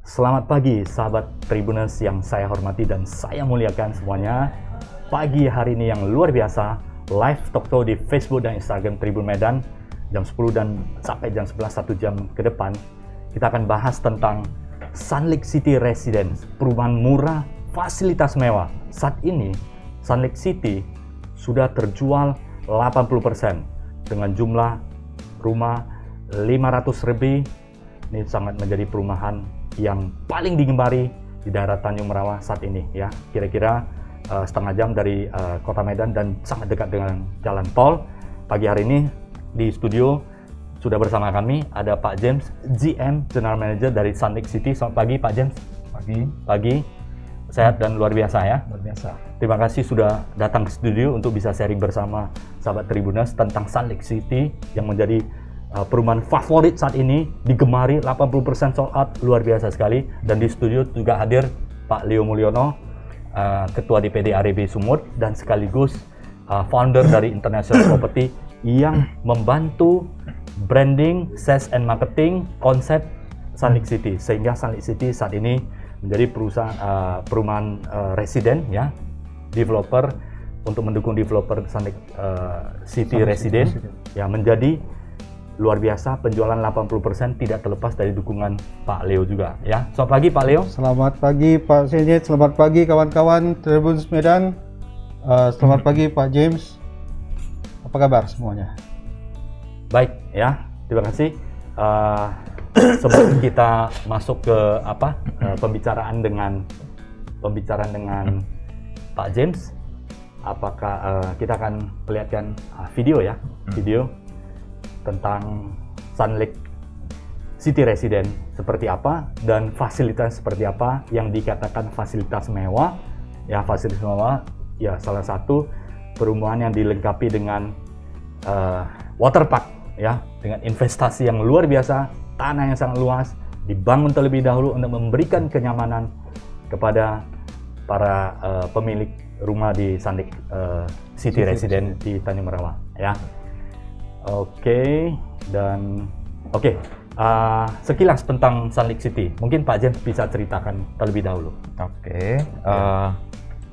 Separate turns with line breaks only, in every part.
Selamat pagi sahabat Tribuners yang saya hormati dan saya muliakan semuanya. Pagi hari ini yang luar biasa, live talk show di Facebook dan Instagram Tribun Medan jam 10 dan sampai jam 11, 1 jam ke depan. Kita akan bahas tentang Sun Lake City Residence, perumahan murah, fasilitas mewah. Saat ini Sun Lake City sudah terjual 80% dengan jumlah rumah 500 lebih. Ini sangat menjadi perumahan yang paling digemari di daerah Tanjung Merawa saat ini ya. Kira-kira setengah jam dari kota Medan dan sangat dekat dengan jalan tol. Pagi hari ini di studio sudah bersama kami ada Pak James, GM General Manager dari Sun Lake City. Selamat pagi Pak James. Pagi. Sehat dan luar biasa ya.
Luar biasa.
Terima kasih sudah datang ke studio untuk bisa sharing bersama sahabat Tribuners tentang Sun Lake City yang menjadi perumahan favorit saat ini, digemari, 80% sold out, luar biasa sekali. Dan di studio juga hadir Pak Leo Mulyono, Ketua DPD ARB Sumut dan sekaligus founder dari International Property yang membantu branding, sales and marketing konsep Sun Lake City, sehingga Sun Lake City saat ini menjadi perusahaan perumahan residen ya, developer untuk mendukung developer Sun Lake City Resident ya, menjadi luar biasa. Penjualan 80% tidak terlepas dari dukungan Pak Leo juga ya. Selamat pagi Pak Leo.
Selamat pagi Pak Senjet, selamat pagi kawan-kawan Tribun Medan. Selamat pagi Pak James. Apa kabar semuanya? Baik
ya, terima kasih. Sebelum kita masuk ke pembicaraan dengan Pak James, apakah kita akan perlihatkan video ya, video tentang Sun Lake City Residence seperti apa dan fasilitas seperti apa yang dikatakan fasilitas mewah ya. Fasilitas mewah ya, salah satu perumahan yang dilengkapi dengan waterpark ya, dengan investasi yang luar biasa, tanah yang sangat luas, dibangun terlebih dahulu untuk memberikan kenyamanan kepada para pemilik rumah di Sun Lake City Residence di Tanjung Merawa ya. Oke, sekilas tentang Sun Lake City, mungkin Pak James bisa ceritakan terlebih dahulu.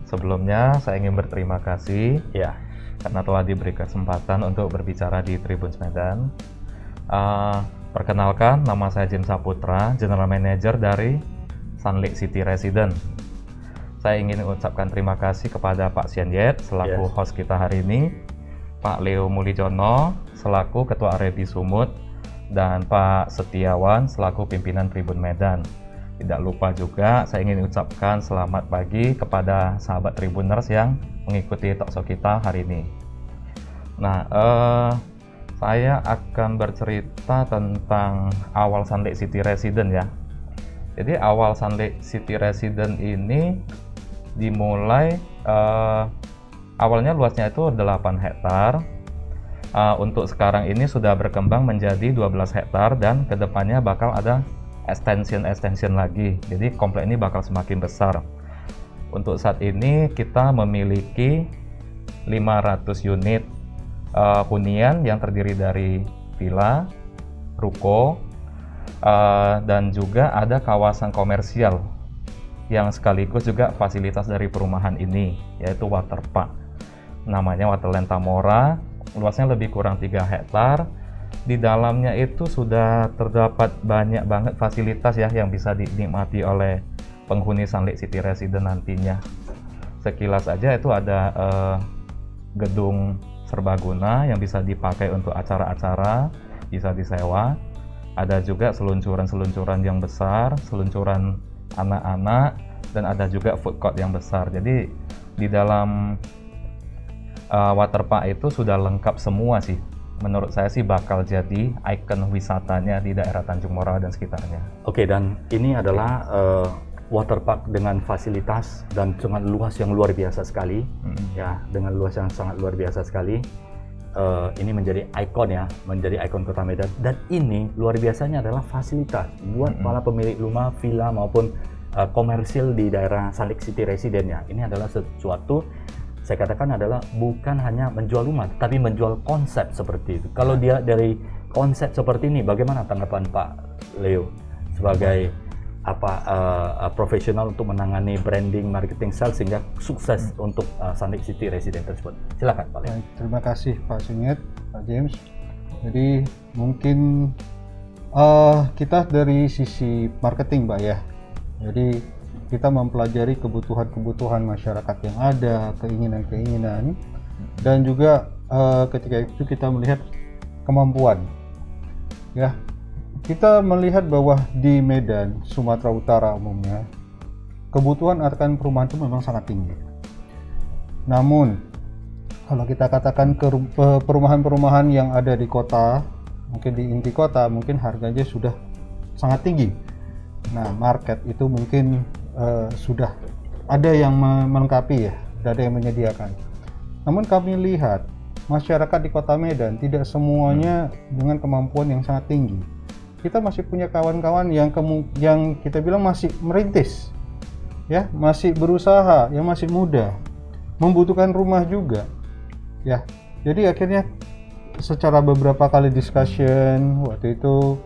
Sebelumnya saya ingin berterima kasih
ya,
karena telah diberi kesempatan untuk berbicara di Tribun Medan. Perkenalkan, nama saya James Saputra, General Manager dari Sun Lake City Residence. Saya ingin mengucapkan terima kasih kepada Pak Senjet selaku host kita hari ini, Pak Leo Mulyono selaku Ketua ARB Sumut, dan Pak Setiawan selaku pimpinan Tribun Medan. Tidak lupa juga saya ingin ucapkan selamat pagi kepada sahabat Tribuners yang mengikuti talkshow kita hari ini. Nah, saya akan bercerita tentang awal Sun Lake City Residence ya. Jadi awal Sun Lake City Residence ini dimulai awalnya luasnya itu 8 hektar. Untuk sekarang ini sudah berkembang menjadi 12 hektar dan kedepannya bakal ada extension lagi. Jadi komplek ini bakal semakin besar. Untuk saat ini kita memiliki 500 unit hunian yang terdiri dari villa, ruko, dan juga ada kawasan komersial yang sekaligus juga fasilitas dari perumahan ini, yaitu waterpark. Namanya Waterland Tamora, luasnya lebih kurang 3 hektar. Di dalamnya itu sudah terdapat banyak banget fasilitas ya yang bisa dinikmati oleh penghuni Sun Lake City Residence nantinya. Sekilas aja itu ada gedung serbaguna yang bisa dipakai untuk acara-acara, bisa disewa. Ada juga seluncuran-seluncuran yang besar, seluncuran anak-anak, dan ada juga food court yang besar. Jadi di dalam waterpark itu sudah lengkap semua sih. Menurut saya sih bakal jadi ikon wisatanya di daerah Tanjung Merawa dan sekitarnya.
Oke, dan ini adalah waterpark dengan fasilitas dan sangat luas yang luar biasa sekali ya, dengan luas yang sangat luar biasa sekali. Ini menjadi ikon ya, menjadi ikon Kota Medan, dan ini luar biasanya adalah fasilitas buat para pemilik rumah, villa maupun komersil di daerah Sun Lake City Residence ya. Ini adalah sesuatu, saya katakan adalah bukan hanya menjual rumah, tapi menjual konsep seperti itu. Kalau dia dari konsep seperti ini, bagaimana tanggapan Pak Leo sebagai profesional untuk menangani branding, marketing, sales sehingga sukses untuk Sun Lake City Resident tersebut. Silakan Pak Leo.
Baik, terima kasih Pak Sinyet, Pak James. Jadi mungkin kita dari sisi marketing Pak ya. Jadi kita mempelajari kebutuhan-kebutuhan masyarakat yang ada, keinginan-keinginan, dan juga ketika itu kita melihat kemampuan. Ya, kita melihat bahwa di Medan, Sumatera Utara umumnya, kebutuhan akan perumahan itu memang sangat tinggi. Namun, kalau kita katakan perumahan-perumahan yang ada di kota, mungkin di inti kota, mungkin harganya sudah sangat tinggi. Nah, market itu mungkin sudah ada yang melengkapi ya, ada yang menyediakan. Namun kami lihat, masyarakat di kota Medan tidak semuanya dengan kemampuan yang sangat tinggi. Kita masih punya kawan-kawan yang kita bilang masih merintis, ya, masih berusaha, yang masih muda, membutuhkan rumah juga, ya. Jadi akhirnya secara beberapa kali discussion waktu itu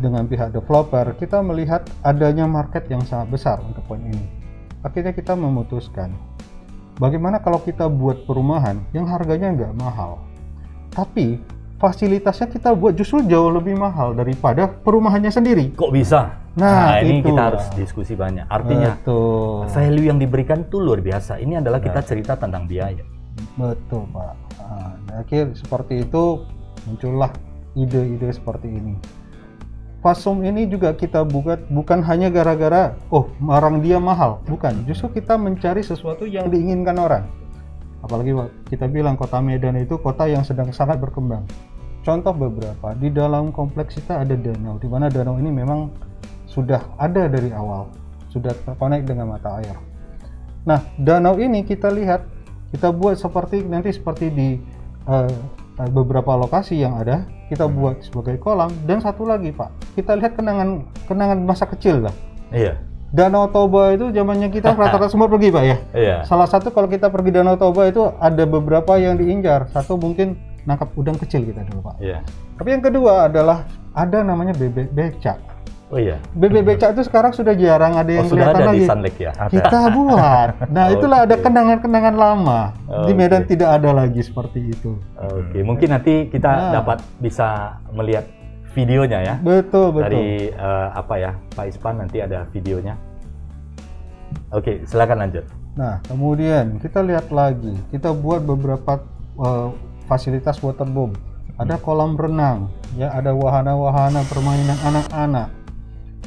dengan pihak developer, kita melihat adanya market yang sangat besar untuk poin ini. Akhirnya kita memutuskan, bagaimana kalau kita buat perumahan yang harganya nggak mahal, tapi fasilitasnya kita buat justru jauh lebih mahal daripada perumahannya sendiri.
Kok bisa?
Nah,
ini
itu
kita harus diskusi banyak. Artinya
betul,
value yang diberikan itu luar biasa. Ini adalah kita cerita tentang biaya.
betul Pak. Akhir seperti itu muncullah ide-ide seperti ini. Fasum ini juga kita buat bukan hanya gara-gara barang dia mahal, bukan. Justru kita mencari sesuatu yang diinginkan orang. Apalagi kita bilang kota Medan itu kota yang sedang sangat berkembang. Contoh beberapa, di dalam kompleks kita ada danau, di mana danau ini memang sudah ada dari awal, sudah terkonek dengan mata air. Nah, danau ini kita lihat, kita buat seperti di beberapa lokasi yang ada, kita buat sebagai kolam. Dan satu lagi Pak, kita lihat kenangan masa kecil lah.
Iya.
Danau Toba itu zamannya kita rata-rata semua pergi Pak ya.
Iya.
Salah satu kalau kita pergi Danau Toba itu ada beberapa yang diincar. Satu mungkin nangkap udang kecil kita dulu Pak.
Iya.
Tapi yang kedua adalah ada namanya bebek becak.
Oh iya.
Bebek becak itu sekarang sudah jarang ada yang
sudah
kelihatan
ada
lagi.
di Sun Lake ya?
Kita buat. Nah, itulah ada kenangan-kenangan lama. Di Medan
Oke.
tidak ada lagi seperti itu.
Oke, mungkin nanti kita dapat bisa melihat videonya ya.
Betul.
Dari Pak Ispan nanti ada videonya. Oke, silakan lanjut.
Nah, kemudian kita lihat lagi. Kita buat beberapa fasilitas waterboom. Ada kolam renang, ya, ada wahana-wahana permainan anak-anak.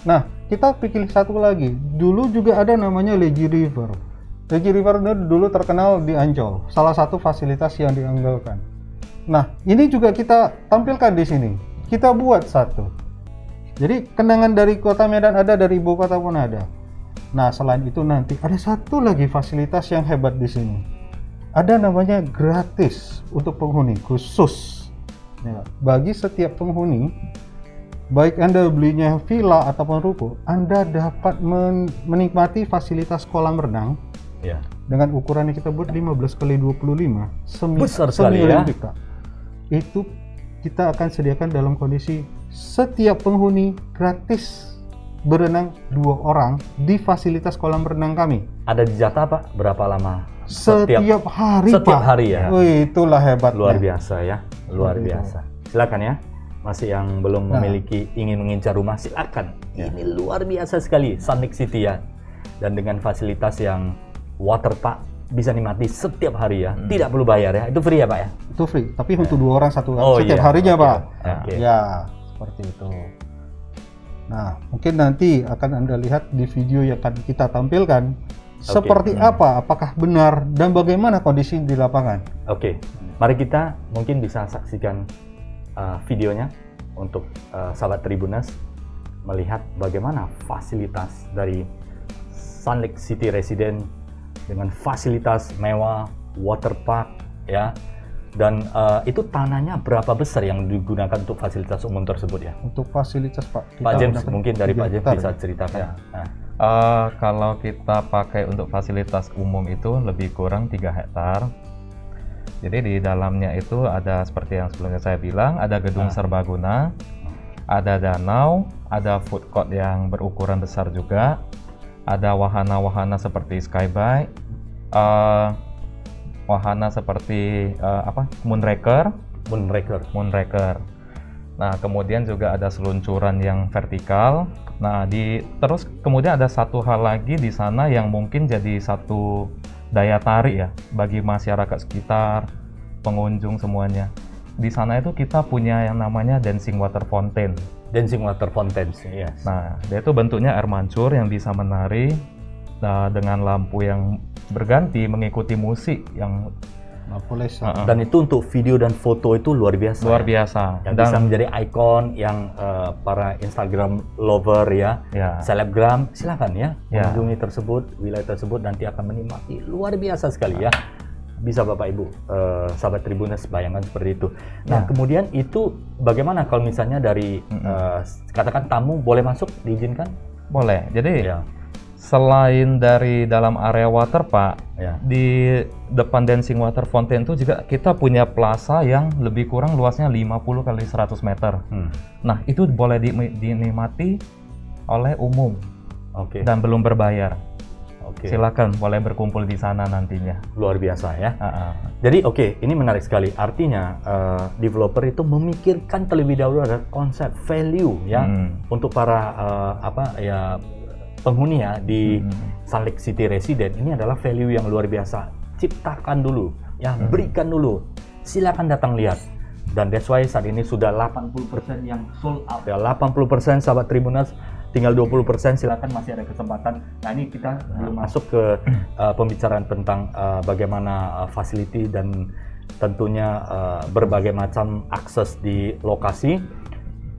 Nah, kita pikir satu lagi. Dulu juga ada namanya Legi River. Legi River dulu terkenal di Ancol. Salah satu fasilitas yang diandalkan. Nah, ini juga kita tampilkan di sini. Kita buat satu. Jadi kenangan dari kota Medan ada, dari ibu kota pun ada. Nah, selain itu nanti ada satu lagi fasilitas yang hebat di sini. Ada namanya gratis untuk penghuni khusus. Ya, bagi setiap penghuni, baik Anda belinya villa ataupun ruko, Anda dapat menikmati fasilitas kolam renang.
Ya.
Dengan ukuran yang kita buat 15x25,
Besar sekali ya.
Olimpik, Pak. Itu kita akan sediakan dalam kondisi setiap penghuni gratis berenang 2 orang di fasilitas kolam renang kami.
Ada dijatah Pak? Berapa lama?
Setiap hari,
setiap
Pak.
hari ya.
Wih, itulah hebatnya.
Luar biasa ya, luar
Seperti
biasa. Silakan ya. Masih yang belum memiliki ingin mengincar rumah, silakan. Ini luar biasa sekali Sun Lake City ya. Dan dengan fasilitas yang water park bisa nikmati setiap hari ya. Tidak perlu bayar ya. Itu free ya Pak ya?
Itu free, tapi untuk 2 orang setiap
iya.
harinya,
Oke.
Pak.
Oke.
Ya, seperti itu. Nah, mungkin nanti akan Anda lihat di video yang akan kita tampilkan seperti apa, apakah benar, dan bagaimana kondisi di lapangan.
Oke, mari kita mungkin bisa saksikan videonya untuk sahabat Tribuners melihat bagaimana fasilitas dari Sun Lake City Resident dengan fasilitas mewah, water park ya. Dan itu tanahnya berapa besar yang digunakan untuk fasilitas umum tersebut ya?
Untuk fasilitas Pak,
Pak James, mungkin dari Pak James
3
bisa
hektar.
ceritakan.
Ya.
Nah,
Kalau kita pakai untuk fasilitas umum itu lebih kurang 3 hektar. Jadi di dalamnya itu ada seperti yang sebelumnya saya bilang, ada gedung serbaguna, ada danau, ada food court yang berukuran besar juga, ada wahana-wahana seperti skybike, wahana seperti Moonraker. Nah, kemudian juga ada seluncuran yang vertikal. Nah, terus kemudian ada satu hal lagi di sana yang mungkin jadi satu daya tarik ya bagi masyarakat sekitar, pengunjung semuanya. Di sana itu kita punya yang namanya dancing water fountain.
Yes.
Nah, dia itu bentuknya air mancur yang bisa menari dengan lampu yang berganti mengikuti musik yang
dan itu untuk video dan foto itu luar biasa. Yang bisa menjadi ikon yang para Instagram lover ya. Selebgram silakan ya mengunjungi wilayah tersebut nanti akan menikmati luar biasa sekali ya. Bisa Bapak Ibu sahabat Tribuners bayangkan seperti itu. Nah, kemudian itu bagaimana kalau misalnya dari katakan tamu boleh masuk, diizinkan?
Boleh. Jadi selain dari dalam area water Pak, di depan dancing water fountain itu juga kita punya plaza yang lebih kurang luasnya 50 kali 100 meter. Nah, itu boleh dinikmati oleh umum dan belum berbayar. Silakan boleh berkumpul di sana nantinya.
Luar biasa ya. Jadi ini menarik sekali. Artinya developer itu memikirkan terlebih dahulu ada konsep value ya untuk para penghuni ya di Salt Lake City resident. Ini adalah value yang luar biasa. Ciptakan dulu ya, berikan dulu. Silakan datang lihat. Dan that's why saat ini sudah 80% yang sold out ya. 80% sahabat Tribuners, tinggal 20% silakan masih ada kesempatan. Nah, ini kita belum masuk ke pembicaraan tentang bagaimana facility dan tentunya berbagai macam akses di lokasi.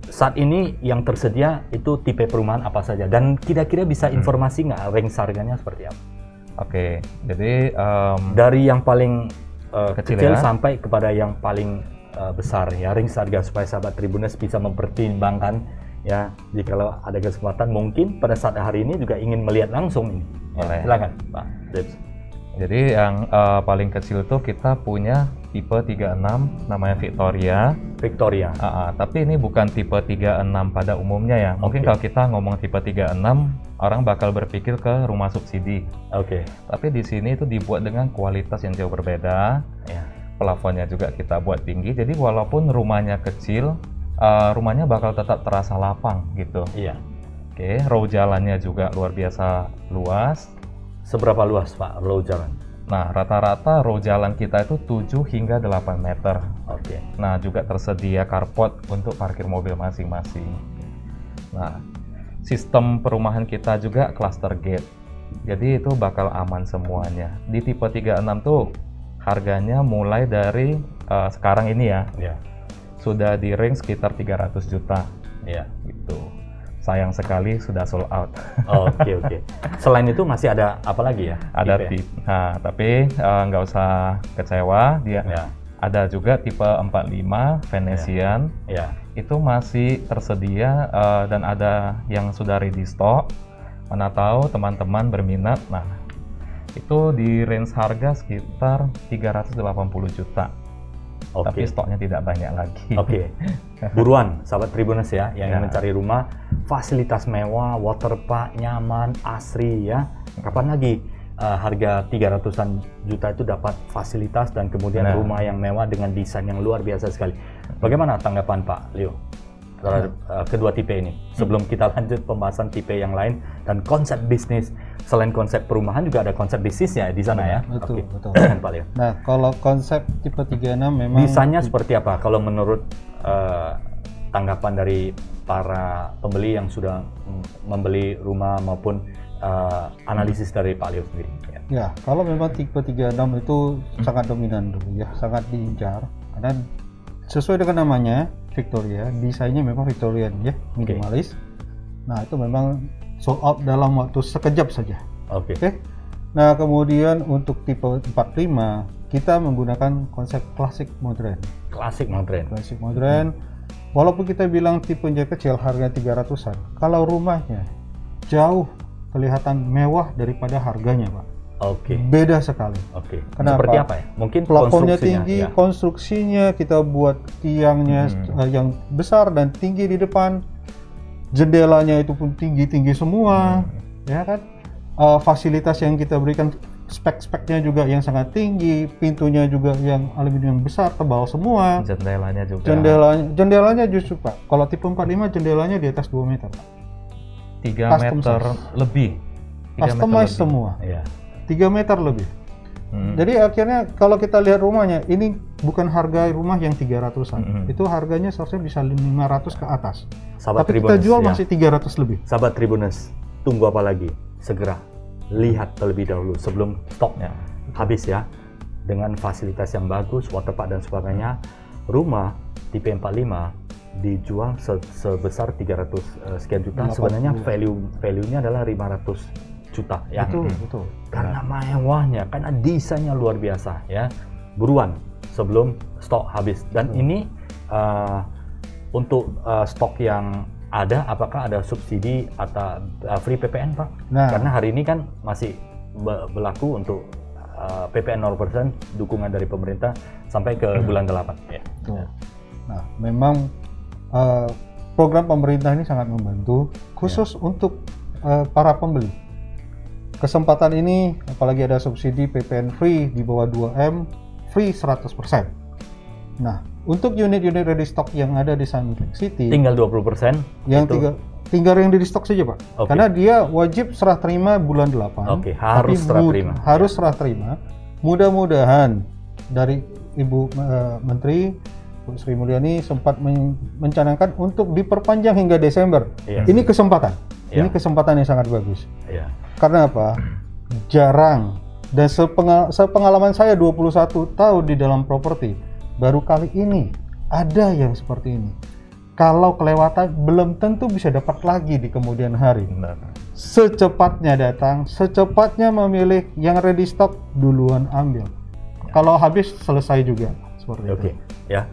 Saat ini yang tersedia itu tipe perumahan apa saja dan kira-kira bisa informasi nggak range harganya seperti apa?
Jadi
dari yang paling kecil
ya,
sampai kepada yang paling besar ya, range harga supaya sahabat Tribuners bisa mempertimbangkan ya, jikalau ada kesempatan mungkin pada saat hari ini juga ingin melihat langsung ini. Silakan Pak James.
Jadi yang paling kecil itu kita punya tipe 36 namanya Victoria. Tapi ini bukan tipe 36 pada umumnya ya. Mungkin kalau kita ngomong tipe 36 orang bakal berpikir ke rumah subsidi. Tapi di sini itu dibuat dengan kualitas yang jauh berbeda. Plafonnya juga kita buat tinggi. Jadi walaupun rumahnya kecil, rumahnya bakal tetap terasa lapang gitu. Row jalannya juga luar biasa luas.
Seberapa luas Pak row jalan?
Nah, rata-rata row jalan kita itu 7 hingga 8 meter. Nah, juga tersedia carport untuk parkir mobil masing-masing. Nah, sistem perumahan kita juga cluster gate. Jadi itu bakal aman semuanya. Di tipe 36 tuh harganya mulai dari sekarang ini ya. Sudah di range sekitar 300 juta. Gitu. Sayang sekali sudah sold out. Selain itu masih ada apa lagi ya? Ada tipe. Nah, tapi nggak usah kecewa. Ada juga tipe 45 Venetian. Itu masih tersedia dan ada yang sudah ready stock. Mana tahu teman-teman berminat. Nah, itu di range harga sekitar 380 juta. Tapi stoknya tidak banyak lagi. Buruan sahabat Tribuners ya yang ingin mencari rumah, fasilitas mewah, waterpark, nyaman, asri ya. Kapan lagi harga 300-an juta itu dapat fasilitas dan kemudian rumah yang mewah dengan desain yang luar biasa sekali. Bagaimana tanggapan Pak Leo terhadap kedua tipe ini? Sebelum kita lanjut pembahasan tipe yang lain dan konsep bisnis, selain konsep perumahan juga ada konsep bisnisnya di sana ya.
Betul.
Pak Leo.
Nah, kalau konsep tipe 36 memang
bisanya seperti apa kalau menurut tanggapan dari para pembeli yang sudah membeli rumah maupun analisis dari Pak Leo sendiri?
Ya, kalau memang tipe 36 itu sangat dominan dulu ya, sangat diincar karena sesuai dengan namanya Victoria, desainnya memang Victorian ya, minimalis. Nah, itu memang sold out dalam waktu sekejap saja. Nah, kemudian untuk tipe 45 kita menggunakan konsep klasik modern. Walaupun kita bilang tipenya kecil harga 300-an, kalau rumahnya jauh kelihatan mewah daripada harganya, Pak. Beda sekali.
Kenapa? Seperti apa ya? Mungkin
plafonnya tinggi, konstruksinya kita buat tiangnya yang besar dan tinggi di depan. jendelanya itu pun tinggi-tinggi semua, ya kan? Fasilitas yang kita berikan, spek-speknya juga yang sangat tinggi, pintunya juga yang aluminium besar, tebal semua.
Jendelanya juga.
Jendelanya justru Pak, kalau tipe 45 jendelanya di atas 2 meter Pak.
3
Custom
meter
size.
lebih. 3 meter
Customize
lebih.
semua,
Iya.
3 meter lebih. Jadi akhirnya kalau kita lihat rumahnya, ini bukan harga rumah yang 300-an. Itu harganya seharusnya bisa 500 ke atas.
Sahabat
Tapi kita
Tribuners,
jual
ya.
masih 300 lebih.
Sahabat Tribuners, tunggu apa lagi? Segera lihat terlebih dahulu sebelum stok
Ya.
habis ya. Dengan fasilitas yang bagus, waterpark dan sebagainya, rumah tipe 45 dijual sebesar 300 sekian juta.
80.
Sebenarnya value-nya adalah 500 juta ya.
Betul.
Karena mewahnya, karena desainnya luar biasa ya. Buruan sebelum stok habis. Dan ini untuk stok yang ada, apakah ada subsidi atau free PPN Pak?
Nah.
Karena hari ini kan masih berlaku untuk PPN 0% dukungan dari pemerintah sampai ke bulan 8 ya.
Betul. Nah, memang program pemerintah ini sangat membantu khusus untuk para pembeli. Kesempatan ini apalagi ada subsidi PPN free di bawah 2M, free 100%. Nah, untuk unit-unit ready stock yang ada di Sunlake City,
Tinggal 20%
yang
itu.
tinggal yang di stock saja Pak.
Oke.
Karena dia wajib serah terima bulan 8.
Oke, harus serah terima.
Harus serah terima. Mudah-mudahan dari Ibu Menteri Bu Sri Mulyani sempat mencanangkan untuk diperpanjang hingga Desember.
Iya.
Ini kesempatan.
Iya.
Ini kesempatan yang sangat bagus.
Ya.
Karena apa? Jarang, dan sepengalaman saya 21 tahun di dalam properti, baru kali ini ada yang seperti ini. Kalau kelewatan belum tentu bisa dapat lagi di kemudian hari.
Benar.
Secepatnya datang, secepatnya memilih yang ready stock, duluan ambil. Kalau habis selesai juga seperti itu.
Oke, ya.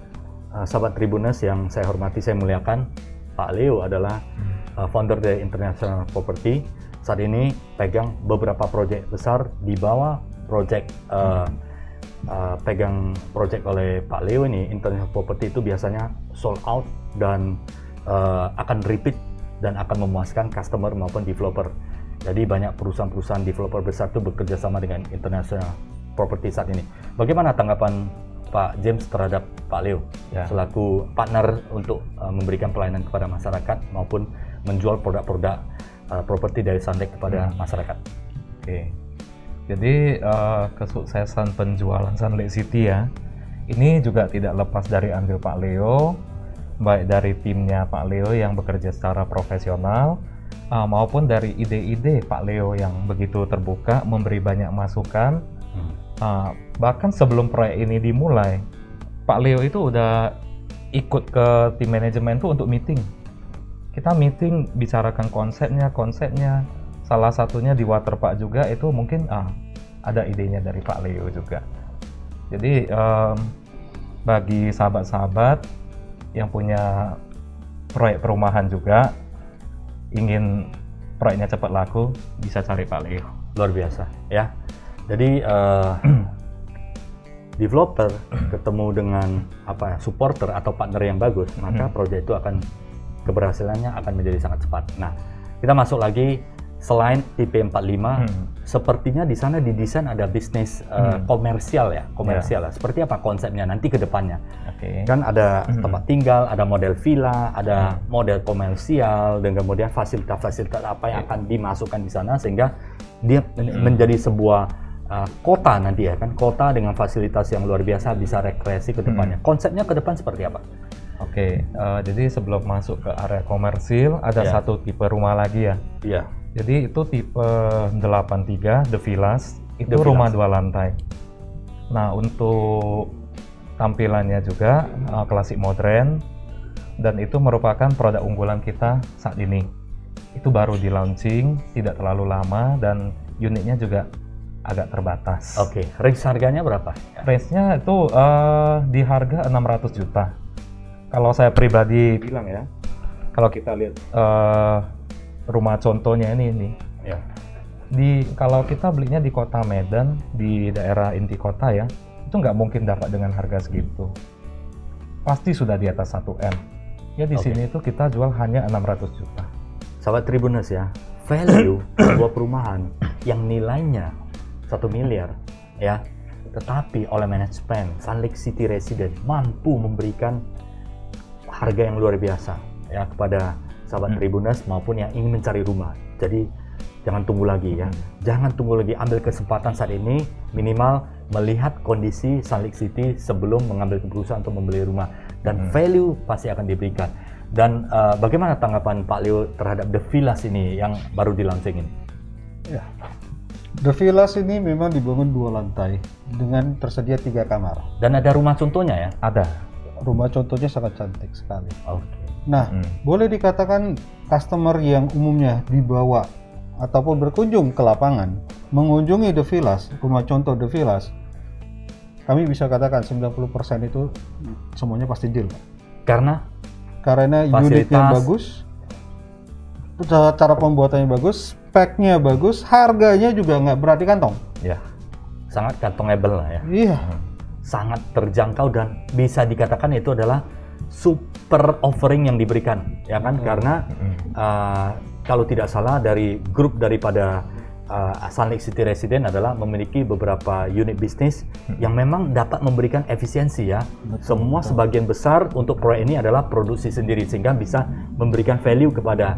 Sahabat Tribuners yang saya hormati, saya muliakan, Pak Leo adalah founder dari International Property. Saat ini pegang beberapa proyek besar di bawah proyek pegang proyek oleh Pak Leo ini. International Property itu biasanya sold out dan akan repeat dan akan memuaskan customer maupun developer. Jadi banyak perusahaan-perusahaan developer besar itu bekerja sama dengan International Property saat ini. Bagaimana tanggapan Pak James terhadap Pak Leo
Ya.
selaku partner untuk memberikan pelayanan kepada masyarakat maupun menjual produk-produk properti dari Sunlake kepada masyarakat?
Oke. Jadi kesuksesan penjualan Sunlake City ya, ini juga tidak lepas dari andil Pak Leo, baik dari timnya Pak Leo yang bekerja secara profesional, maupun dari ide-ide Pak Leo yang begitu terbuka, memberi banyak masukan. Bahkan sebelum proyek ini dimulai, Pak Leo itu udah ikut ke tim manajemen tuh untuk meeting. Kita meeting, bicarakan konsepnya. Salah satunya di Waterpark juga itu mungkin ada idenya dari Pak Leo juga. Jadi bagi sahabat-sahabat yang punya proyek perumahan juga, ingin proyeknya cepat laku, bisa cari Pak Leo.
Luar biasa ya. Jadi developer ketemu dengan supporter atau partner yang bagus, maka proyek itu keberhasilannya akan menjadi sangat cepat. Nah, kita masuk lagi selain tipe 45, sepertinya di sana didesain ada bisnis komersial ya. Seperti apa konsepnya nanti ke depannya?
Oke.
Kan ada tempat tinggal, ada model villa, ada model komersial, dan kemudian fasilitas-fasilitas apa yang akan dimasukkan di sana sehingga dia menjadi sebuah kota nanti ya kan, kota dengan fasilitas yang luar biasa, bisa rekreasi ke depannya. Konsepnya ke depan seperti apa?
Oke, jadi sebelum masuk ke area komersil, ada satu tipe rumah lagi ya.
Iya.
Jadi itu tipe 83, The Villas, itu
The
rumah
Villas.
2 lantai. Nah, untuk tampilannya juga klasik modern, dan itu merupakan produk unggulan kita saat ini. Itu baru di launching, tidak terlalu lama, dan unitnya juga agak terbatas.
Oke, range harganya berapa?
Range-nya itu di harga 600 juta. Kalau saya pribadi bilang ya, kalau kita lihat rumah contohnya ini,
Ya.
kalau kita belinya di kota Medan, di daerah inti kota ya, itu nggak mungkin dapat dengan harga segitu. Pasti sudah di atas 1M. Ya di sini itu kita jual hanya 600 juta.
Sahabat Tribuners ya, value sebuah perumahan yang nilainya 1 miliar ya, tetapi oleh manajemen Sun Lake City Residence mampu memberikan harga yang luar biasa ya kepada sahabat Tribuners maupun yang ingin mencari rumah. Jadi jangan tunggu lagi ya, jangan tunggu lagi, ambil kesempatan saat ini, minimal melihat kondisi Sun Lake City sebelum mengambil keputusan untuk membeli rumah, dan value pasti akan diberikan. Dan bagaimana tanggapan Pak Leo terhadap The Villas ini yang baru di-launching ini?
Ya. The Villas ini memang dibangun 2 lantai dengan tersedia 3 kamar.
Dan ada rumah contohnya ya?
Ada.
Rumah contohnya sangat cantik sekali.
Oke.
Nah, boleh dikatakan customer yang umumnya dibawa ataupun berkunjung ke lapangan, mengunjungi The Villas, rumah contoh The Villas, kami bisa katakan 90% itu semuanya pasti deal. Karena unitnya bagus, cara pembuatannya bagus, speknya bagus, harganya juga nggak berat di kantong.
Ya, sangat kantongable lah ya.
Iya.
Sangat terjangkau dan bisa dikatakan itu adalah super offering yang diberikan, ya kan? Karena kalau tidak salah dari grup daripada Sun Lake City Residence adalah memiliki beberapa unit bisnis yang memang dapat memberikan efisiensi ya. Semua sebagian besar untuk proyek ini adalah produksi sendiri, sehingga bisa memberikan value kepada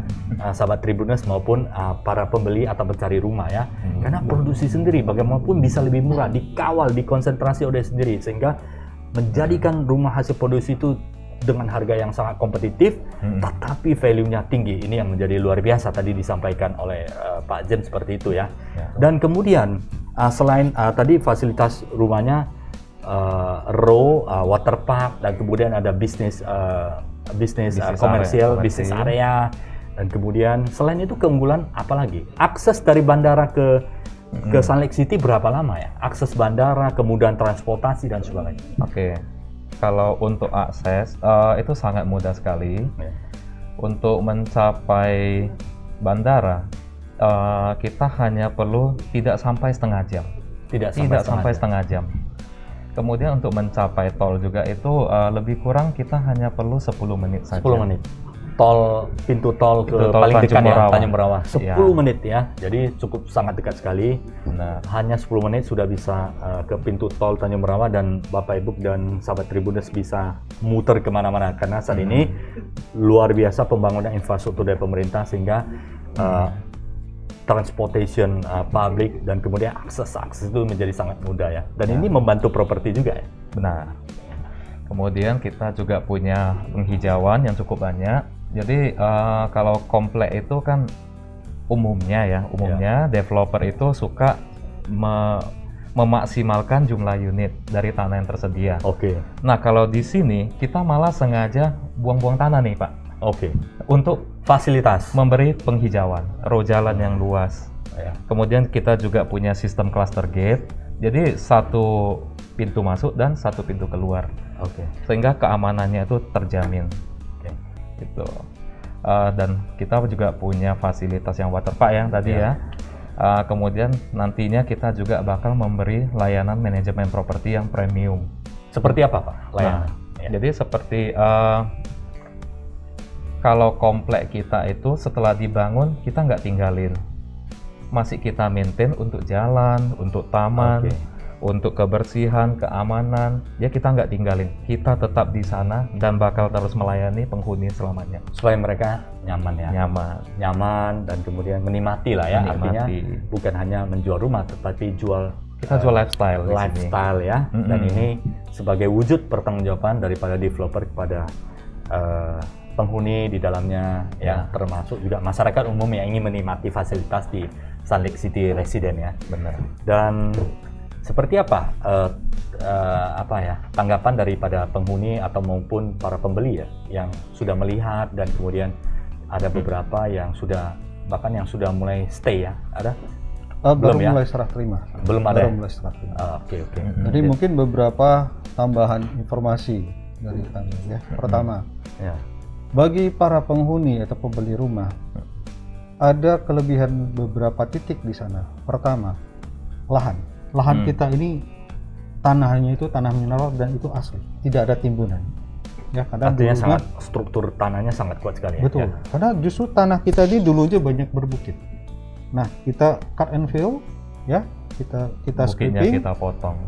sahabat Tribuners maupun para pembeli atau pencari rumah ya. Karena produksi sendiri bagaimanapun bisa lebih murah, dikawal, dikonsentrasi oleh sendiri, sehingga menjadikan rumah hasil produksi itu dengan harga yang sangat kompetitif, tetapi value-nya tinggi. Ini yang menjadi luar biasa tadi disampaikan oleh Pak James seperti itu ya. Dan kemudian selain tadi fasilitas rumahnya row, water park, dan kemudian ada bisnis komersial, bisnis area, dan kemudian selain itu keunggulan apa lagi? Akses dari bandara ke Sun Lake City berapa lama ya? Akses bandara, kemudahan transportasi dan sebagainya.
Oke. Kalau untuk akses itu sangat mudah sekali. Untuk mencapai bandara kita hanya perlu tidak sampai setengah jam. Tidak sampai setengah jam. Kemudian untuk mencapai tol juga itu lebih kurang kita hanya perlu 10 menit saja. 10 menit.
Pintu tol paling dekat ya, Tanjung Merawah. 10 menit ya. Jadi cukup sangat dekat sekali. Nah, hanya 10 menit sudah bisa ke pintu tol Tanjung Merawah, dan Bapak Ibu dan sahabat Tribuners bisa muter kemana-mana karena saat ini luar biasa pembangunan infrastruktur dari pemerintah, sehingga transportation public dan kemudian akses itu menjadi sangat mudah ya. Dan ini membantu properti juga ya.
Benar. Kemudian kita juga punya penghijauan yang cukup banyak. Jadi kalau komplek itu kan umumnya developer itu suka memaksimalkan jumlah unit dari tanah yang tersedia.
Oke.
Nah, kalau di sini kita malah sengaja buang-buang tanah nih, Pak.
Oke.
Untuk
fasilitas,
memberi penghijauan, row jalan yang luas. Kemudian kita juga punya sistem cluster gate. Jadi satu pintu masuk dan satu pintu keluar. Sehingga keamanannya itu terjamin. Gitu. Dan kita juga punya fasilitas yang water park yang tadi ya. Kemudian nantinya kita juga bakal memberi layanan manajemen properti yang premium.
Seperti apa Pak layanan?
Jadi seperti kalau komplek kita itu setelah dibangun kita nggak tinggalin, masih kita maintain untuk jalan, untuk taman, untuk kebersihan, keamanan, ya kita nggak tinggalin. Kita tetap di sana dan bakal terus melayani penghuni selamanya.
Supaya mereka nyaman ya. Nyaman dan kemudian menikmati lah ya. Artinya bukan hanya menjual rumah, tetapi jual
lifestyle
ya. Dan ini sebagai wujud pertanggungjawaban daripada developer kepada penghuni di dalamnya ya, termasuk juga masyarakat umum yang ingin menikmati fasilitas di Sun Lake City Residence ya.
Benar.
Dan seperti apa tanggapan daripada penghuni atau maupun para pembeli ya yang sudah melihat, dan kemudian ada beberapa yang sudah mulai stay ya, ada?
Belum ya? Mulai serah terima.
Belum ada.
Mulai serah terima.
Oke.
Jadi mungkin beberapa tambahan informasi dari kami ya. Pertama, bagi para penghuni atau pembeli rumah ada kelebihan beberapa titik di sana. Pertama, lahan kita ini tanahnya itu tanah mineral dan itu asli, tidak ada timbunan. ya, karena
Artinya
dulunya-
sangat struktur tanahnya sangat kuat sekali ya.
betul.
Ya.
Karena justru tanah kita ini dulunya banyak berbukit. Nah, kita cut and fill, ya, kita
Bukitnya
scraping.
kita potong.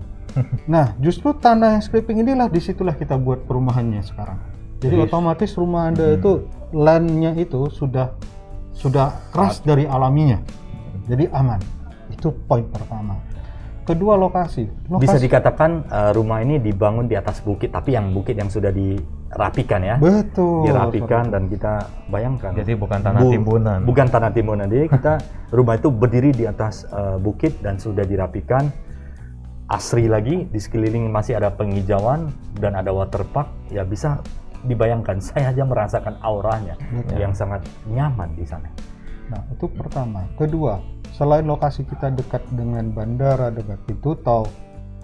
Nah, justru tanah yang scraping inilah disitulah kita buat perumahannya sekarang. Jadi
Jadi-
otomatis rumah Anda itu landnya itu sudah keras dari alaminya. Jadi aman. Itu poin pertama. Kedua, lokasi.
Bisa dikatakan rumah ini dibangun di atas bukit, tapi yang bukit yang sudah dirapikan ya.
Betul.
Dirapikan dan kita bayangkan.
Jadi bukan tanah timbunan.
Bukan tanah timbunan. Jadi kita rumah itu berdiri di atas bukit dan sudah dirapikan. Asri lagi, di sekeliling masih ada penghijauan dan ada waterpark. Ya bisa dibayangkan, saya aja merasakan auranya yang sangat nyaman di sana.
Nah, itu pertama. Kedua, selain lokasi kita dekat dengan bandara, dekat pintu tol,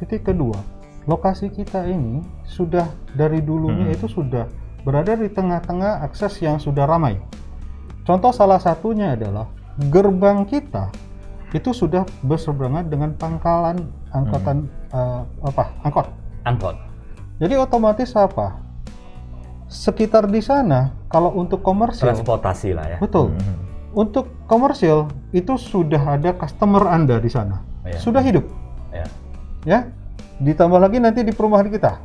titik kedua, lokasi kita ini sudah dari dulunya itu sudah berada di tengah-tengah akses yang sudah ramai. Contoh salah satunya adalah gerbang kita itu sudah berseberangan dengan pangkalan angkutan angkot.
Angkot.
Jadi otomatis apa? Sekitar di sana kalau untuk komersial,
Transportasi lah ya.
betul. Untuk komersial itu sudah ada customer Anda di sana,
Iya.
sudah hidup,
Ya.
ya. Ditambah lagi nanti di perumahan kita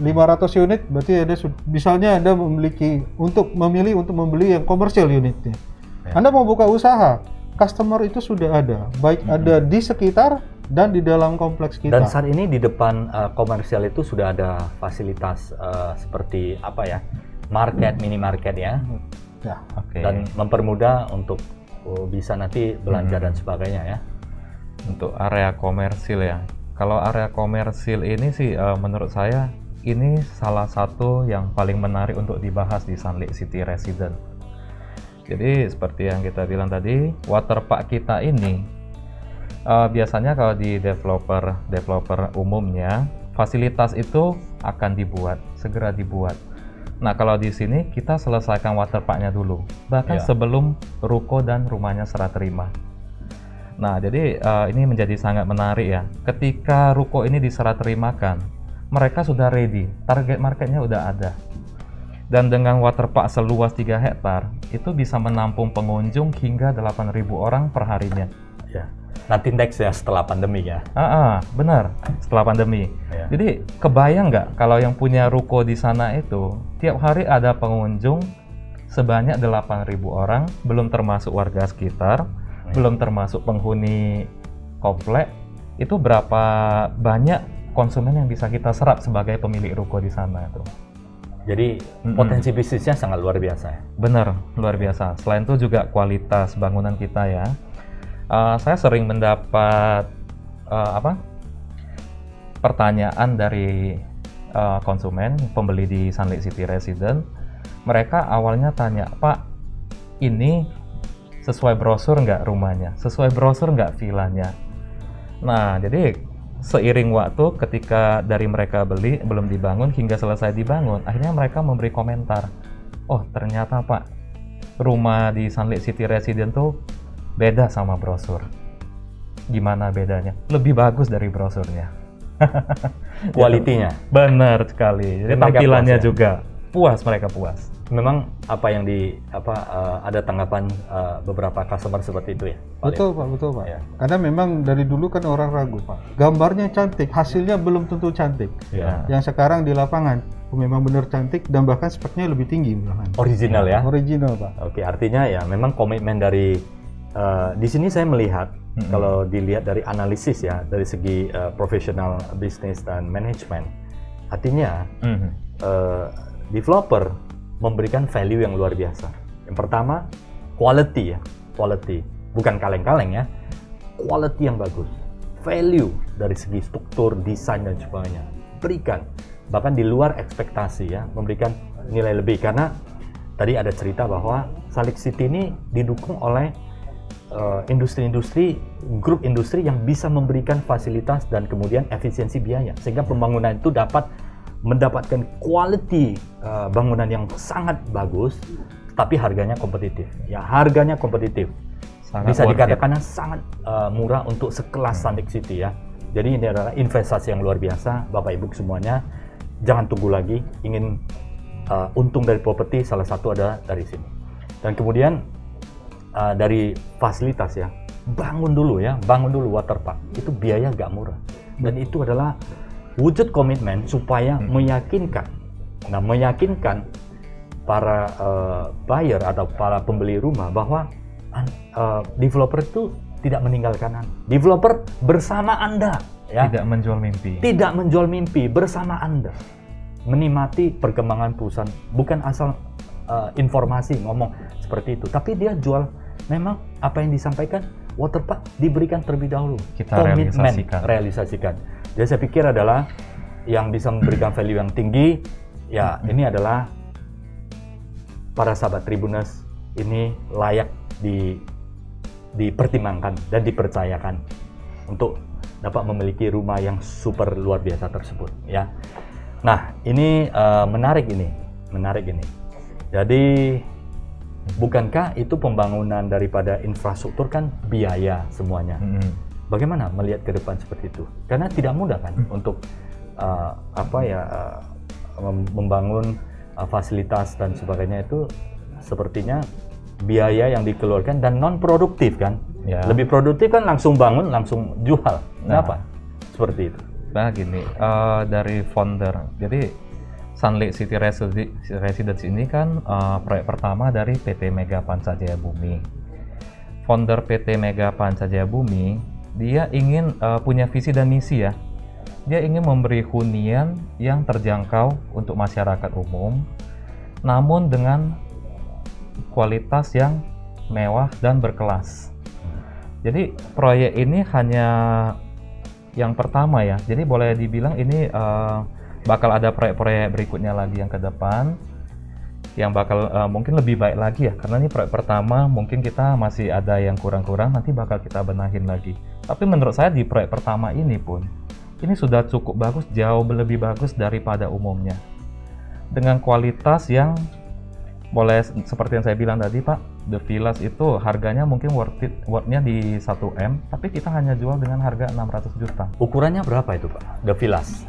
500 unit, berarti ada misalnya Anda memilih untuk membeli yang komersial unitnya.
Ya.
Anda mau buka usaha, customer itu sudah ada, baik ada di sekitar dan di dalam kompleks kita.
Dan saat ini di depan komersial itu sudah ada fasilitas seperti apa ya, market, minimarket ya,
Ya.
Oke.
dan mempermudah untuk bisa nanti belanja dan sebagainya ya.
Untuk area komersil ya. Kalau area komersil ini sih menurut saya ini salah satu yang paling menarik untuk dibahas di Sun Lake City Residence. Jadi seperti yang kita bilang tadi, waterpark kita ini biasanya kalau di developer umumnya fasilitas itu akan segera dibuat. Nah, kalau di sini kita selesaikan waterparknya dulu, bahkan
Ya.
sebelum ruko dan rumahnya serah terima. Nah, jadi ini menjadi sangat menarik ya. Ketika ruko ini diserah terimakan, mereka sudah ready, target marketnya udah ada. Dan dengan waterpark seluas 3 hektar, itu bisa menampung pengunjung hingga 8.000 orang per harinya.
Ya. Nanti next ya setelah pandemi ya.
Benar, setelah pandemi.
Ya.
Jadi kebayang nggak kalau yang punya ruko di sana itu tiap hari ada pengunjung sebanyak 8.000 orang, belum termasuk warga sekitar, belum termasuk penghuni komplek. Itu berapa banyak konsumen yang bisa kita serap sebagai pemilik ruko di sana itu.
Jadi potensi bisnisnya sangat luar biasa ya.
Benar, luar biasa. Selain itu juga kualitas bangunan kita ya. Saya sering mendapat pertanyaan dari konsumen, pembeli di Sun Lake City Residence. Mereka awalnya tanya, Pak, ini sesuai brosur nggak rumahnya? Sesuai brosur nggak villanya? Nah, jadi seiring waktu ketika dari mereka beli, belum dibangun hingga selesai dibangun, akhirnya mereka memberi komentar, oh ternyata Pak, rumah di Sun Lake City Residence tuh beda sama brosur. Gimana bedanya? Lebih bagus dari brosurnya.
Kualitinya.
Benar sekali. Jadi
mereka
tampilannya
puas ya?
juga puas, mereka puas.
Memang apa yang ada tanggapan beberapa customer seperti itu ya. Pak
Betul Pak, betul Pak.
Ya.
Karena memang dari dulu kan orang ragu Pak. Gambarnya cantik, hasilnya belum tentu cantik.
Ya.
Yang sekarang di lapangan memang benar cantik dan bahkan speknya lebih tinggi malahan.
Original ya.
Original Pak.
Oke, artinya ya memang komitmen dari di sini saya melihat kalau dilihat dari analisis ya dari segi profesional bisnis dan manajemen, artinya developer memberikan value yang luar biasa. Yang pertama, quality ya, quality, bukan kaleng-kaleng ya, quality yang bagus, value dari segi struktur, desain dan sebagainya, berikan bahkan di luar ekspektasi ya, memberikan nilai lebih karena tadi ada cerita bahwa Sun Lake City ini didukung oleh industri-industri, grup industri yang bisa memberikan fasilitas dan kemudian efisiensi biaya sehingga pembangunan itu dapat mendapatkan quality bangunan yang sangat bagus tapi harganya kompetitif. Ya, harganya kompetitif.
Sangat
Bisa
worth
dikatakan sangat murah untuk sekelas Sun Lake City ya. Jadi ini adalah investasi yang luar biasa, Bapak Ibu semuanya. Jangan tunggu lagi, ingin untung dari properti salah satu adalah dari sini. Dan kemudian dari fasilitas ya, bangun dulu waterpark itu biaya nggak murah, dan itu adalah wujud komitmen supaya meyakinkan para buyer atau para pembeli rumah bahwa developer itu tidak meninggalkan Anda. Developer bersama Anda, ya.
Tidak menjual mimpi.
Tidak menjual mimpi, bersama Anda. Menikmati perkembangan perusahaan, bukan asal informasi ngomong seperti itu, tapi dia jual memang apa yang disampaikan waterpark diberikan terlebih dahulu.
Kita
komitmen
realisasikan.
Jadi saya pikir adalah yang bisa memberikan value yang tinggi, ya ini adalah para sahabat Tribuners ini layak dipertimbangkan dan dipercayakan untuk dapat memiliki rumah yang super luar biasa tersebut, ya. Nah, ini menarik ini. Jadi bukankah itu pembangunan daripada infrastruktur kan biaya semuanya? Bagaimana melihat ke depan seperti itu? Karena tidak mudah kan untuk membangun fasilitas dan sebagainya, itu sepertinya biaya yang dikeluarkan dan non produktif kan? Ya. Lebih produktif kan langsung bangun, langsung jual. Kenapa? Seperti itu.
Nah gini, dari founder, jadi Sun Lake City Residence ini kan proyek pertama dari PT Mega Pancajaya Bumi. Founder PT Mega Pancajaya Bumi, dia ingin punya visi dan misi ya. Dia ingin memberi hunian yang terjangkau untuk masyarakat umum, namun dengan kualitas yang mewah dan berkelas. Jadi proyek ini hanya yang pertama ya. Jadi boleh dibilang ini bakal ada proyek-proyek berikutnya lagi yang ke depan yang bakal mungkin lebih baik lagi ya, karena ini proyek pertama, mungkin kita masih ada yang kurang-kurang, nanti bakal kita benahin lagi. Tapi menurut saya di proyek pertama ini pun ini sudah cukup bagus, jauh lebih bagus daripada umumnya, dengan kualitas yang boleh seperti yang saya bilang tadi Pak, The Villas itu harganya mungkin worth-nya di 1M, tapi kita hanya jual dengan harga 600 juta.
Ukurannya berapa itu Pak, The Villas?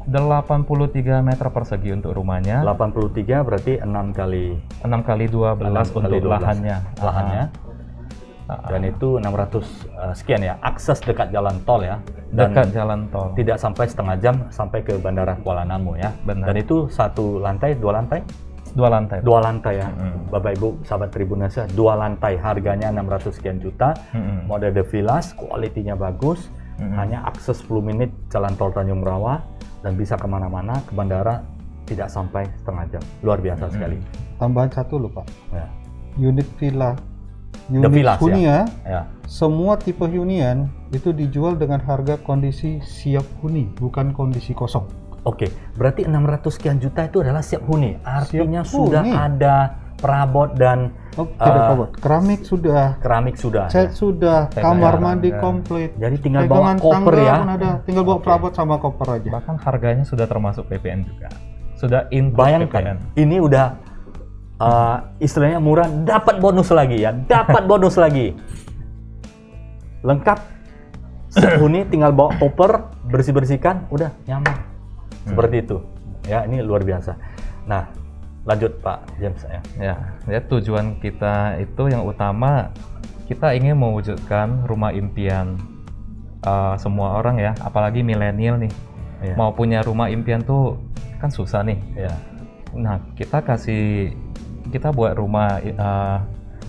83 meter persegi untuk rumahnya.
83 berarti 6 kali
12 untuk lahannya.
Dan itu 600 sekian ya, akses dekat jalan tol ya. Dan
dekat jalan tol.
Tidak sampai setengah jam sampai ke Bandara Kuala Namu ya.
Benar.
Dan itu satu lantai, dua lantai?
Dua lantai.
Dua lantai ya. Bapak Ibu sahabat Tribuners, dua lantai, harganya 600 sekian juta. Model The Villas, kualitinya bagus. Hanya akses 10 menit jalan tol Tanjung Rawa. Dan bisa kemana-mana, ke bandara tidak sampai setengah jam. Luar biasa sekali.
Tambahan satu loh Pak,
Ya.
unit villa,
The
unit
Villas,
hunian,
Ya.
semua tipe hunian itu dijual dengan harga kondisi siap huni, bukan kondisi kosong.
Oke, berarti 600 sekian juta itu adalah siap huni. Artinya
Siap
sudah
huni.
ada perabot dan
Tidak perabot, keramik sudah,
keramik sudah.
cat sudah,
Pegangan
kamar mandi
tangga.
komplit.
Jadi tinggal bawa
Pegangan
koper
tangga
ya.
pun ada, tinggal bawa perabot sama koper aja.
Bahkan harganya sudah termasuk PPN juga. Sudah include
Bayangkan,
PPN.
ini udah istilahnya murah, dapat bonus lagi ya, dapat bonus lagi. Lengkap, sehuni tinggal bawa koper, bersih-bersihkan, udah nyaman. Seperti itu. Ya, ini luar biasa. Nah, lanjut Pak James ya.
Ya, tujuan kita itu yang utama, kita ingin mewujudkan rumah impian semua orang ya, apalagi milenial nih.
Ya.
Mau punya rumah impian tuh kan susah nih.
Ya.
Nah, kita buat rumah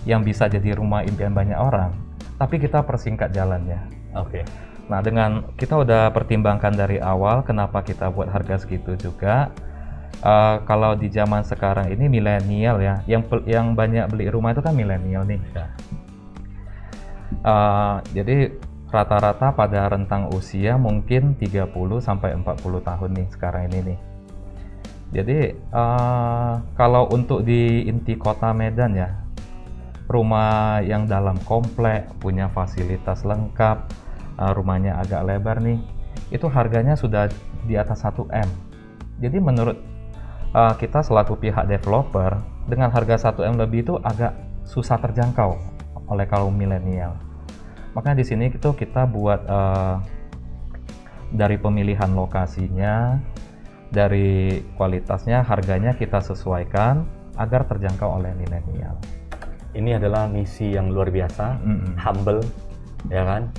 yang bisa jadi rumah impian banyak orang, tapi kita persingkat jalannya.
Oke.
Nah, dengan kita udah pertimbangkan dari awal kenapa kita buat harga segitu juga. Kalau di zaman sekarang ini milenial ya, yang banyak beli rumah itu kan milenial nih.
Ya.
Jadi rata-rata pada rentang usia mungkin 30 sampai 40 tahun nih sekarang ini nih. Jadi kalau untuk di inti kota Medan ya, rumah yang dalam komplek, punya fasilitas lengkap, rumahnya agak lebar nih, itu harganya sudah di atas 1M. Jadi menurut kita selaku pihak developer, dengan harga 1M lebih itu agak susah terjangkau oleh kaum milenial. Makanya di sini kita buat dari pemilihan lokasinya, dari kualitasnya, harganya kita sesuaikan agar terjangkau oleh milenial.
Ini adalah misi yang luar biasa, humble, ya kan?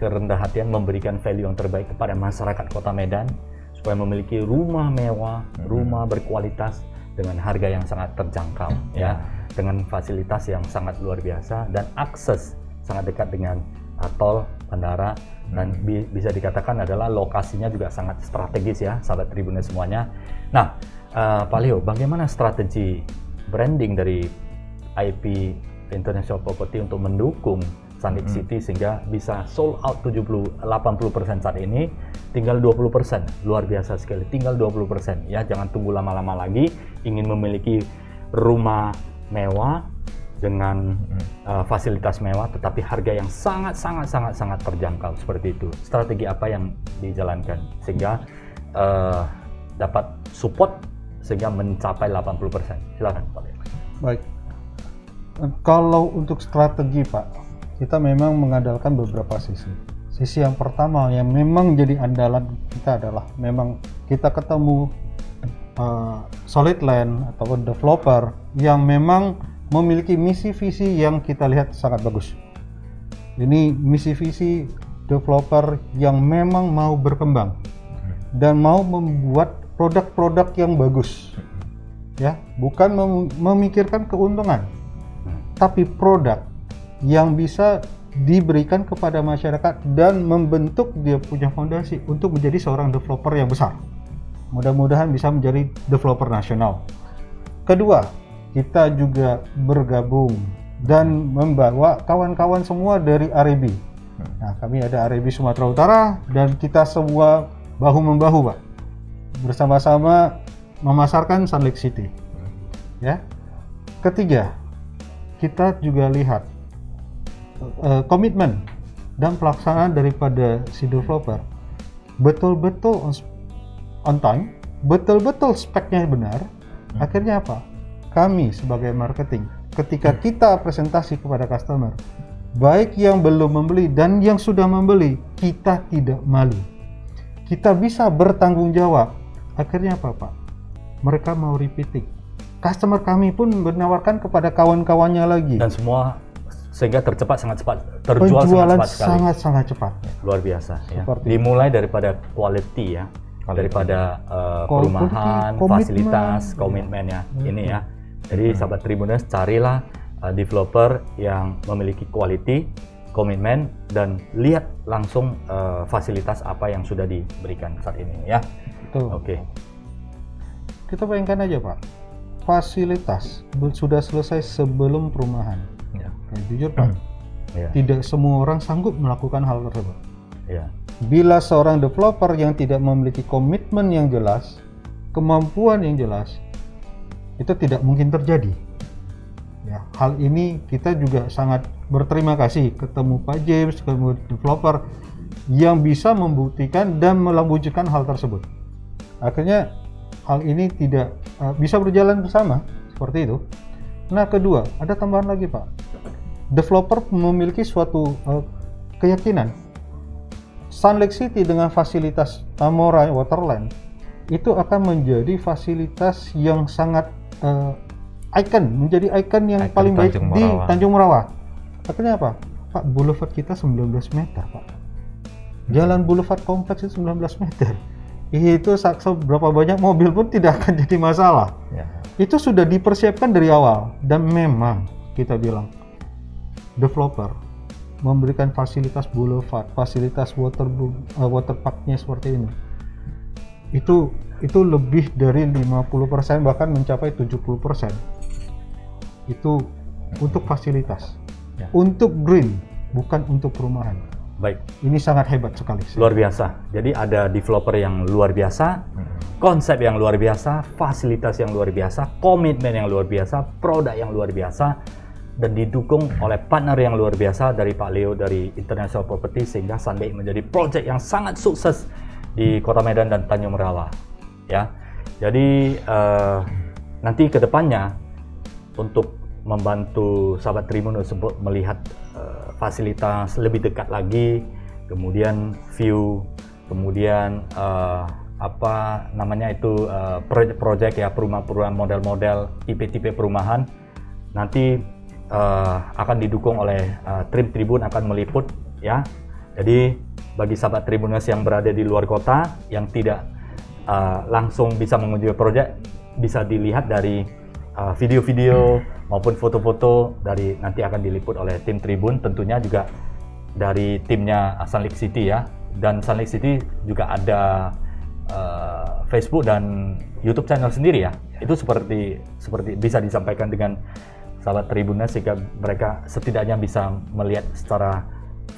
Kerendah hatian, memberikan value yang terbaik kepada masyarakat Kota Medan supaya memiliki rumah mewah, rumah berkualitas dengan harga yang sangat terjangkau, ya, dengan fasilitas yang sangat luar biasa dan akses sangat dekat dengan tol, bandara, dan bisa dikatakan adalah lokasinya juga sangat strategis ya, sahabat Tribuners semuanya. Nah, Pak Leo, bagaimana strategi branding dari IP International Property untuk mendukung Sun Lake City sehingga bisa sold out 80% saat ini, tinggal 20%, luar biasa sekali, tinggal 20% ya, jangan tunggu lama-lama lagi, ingin memiliki rumah mewah dengan fasilitas mewah tetapi harga yang sangat terjangkau, seperti itu. Strategi apa yang dijalankan sehingga dapat support sehingga mencapai 80%? Silakan Pak Leo.
Baik, kalau untuk strategi Pak, kita memang mengandalkan beberapa sisi. Sisi yang pertama yang memang jadi andalan kita adalah memang kita ketemu solid land atau developer yang memang memiliki misi visi yang kita lihat sangat bagus. Ini misi visi developer yang memang mau berkembang dan mau membuat produk-produk yang bagus, ya, bukan memikirkan keuntungan, tapi produk yang bisa diberikan kepada masyarakat dan membentuk dia punya fondasi untuk menjadi seorang developer yang besar. Mudah-mudahan bisa menjadi developer nasional. Kedua, kita juga bergabung dan membawa kawan-kawan semua dari REB. Nah, kami ada REB Sumatera Utara dan kita semua bahu-membahu, Pak, bersama-sama memasarkan Sun Lake City. Ya. Ketiga, kita juga lihat komitmen dan pelaksanaan daripada si developer betul-betul on time, betul-betul speknya benar. Akhirnya apa? Kami sebagai marketing, ketika kita presentasi kepada customer, baik yang belum membeli dan yang sudah membeli, kita tidak malu. Kita bisa bertanggung jawab. Akhirnya apa, Pak? Mereka mau repeating. Customer kami pun menawarkan kepada kawan-kawannya lagi.
Dan semua sehingga sangat cepat, terjual
penjualan
sangat cepat sekali.
sangat cepat.
Luar biasa ya.
Seperti
Dimulai daripada quality ya, daripada perumahan, fasilitas, komitmennya ini ya. Jadi sahabat Tribuners, carilah developer yang memiliki quality, komitmen, dan lihat langsung fasilitas apa yang sudah diberikan saat ini ya.
Betul.
Oke.
Kita bayangkan aja, Pak, fasilitas sudah selesai sebelum perumahan.
Ya.
Jujur, Pak,
Ya.
tidak semua orang sanggup melakukan hal tersebut.
Ya.
Bila seorang developer yang tidak memiliki komitmen yang jelas, kemampuan yang jelas, itu tidak mungkin terjadi. Ya, hal ini kita juga sangat berterima kasih ketemu Pak James, ketemu developer yang bisa membuktikan dan mewujudkan hal tersebut. Akhirnya hal ini tidak bisa berjalan bersama seperti itu. Nah, kedua, ada tambahan lagi, Pak. Developer memiliki suatu keyakinan Sun Lake City dengan fasilitas Tamora Waterland itu akan menjadi fasilitas yang sangat menjadi ikon yang paling baik di Tanjung Merawa. Akhirnya apa? Pak, boulevard kita 19 meter, Pak. Jalan boulevard kompleks itu 19 meter. Itu berapa banyak mobil pun tidak akan jadi masalah.
Ya.
Itu sudah dipersiapkan dari awal dan memang kita bilang developer memberikan fasilitas boulevard, fasilitas water parknya seperti ini. Itu lebih dari 50%, bahkan mencapai 70%. Itu untuk fasilitas,
Ya.
untuk green, bukan untuk perumahan.
Baik.
Ini sangat hebat sekali.
Luar biasa. Jadi ada developer yang luar biasa, konsep yang luar biasa, fasilitas yang luar biasa, komitmen yang luar biasa, produk yang luar biasa, dan didukung oleh partner yang luar biasa dari Pak Leo dari International Property sehingga Sun Lake menjadi proyek yang sangat sukses di Kota Medan dan Tanjung Merawa. Ya, jadi nanti kedepannya untuk membantu sahabat Tribuners untuk melihat fasilitas lebih dekat lagi, kemudian view, kemudian apa namanya itu proyek-proyek ya, perumahan model-model tipe-tipe perumahan nanti akan didukung oleh Tribun akan meliput ya. Jadi bagi sahabat Tribuners yang berada di luar kota yang tidak langsung bisa mengunjungi proyek, bisa dilihat dari video-video maupun foto-foto dari nanti akan diliput oleh tim Tribun, tentunya juga dari timnya Sun Lake City ya. Dan Sun Lake City juga ada Facebook dan YouTube channel sendiri ya. Itu seperti bisa disampaikan dengan sahabat Tribuners sehingga mereka setidaknya bisa melihat secara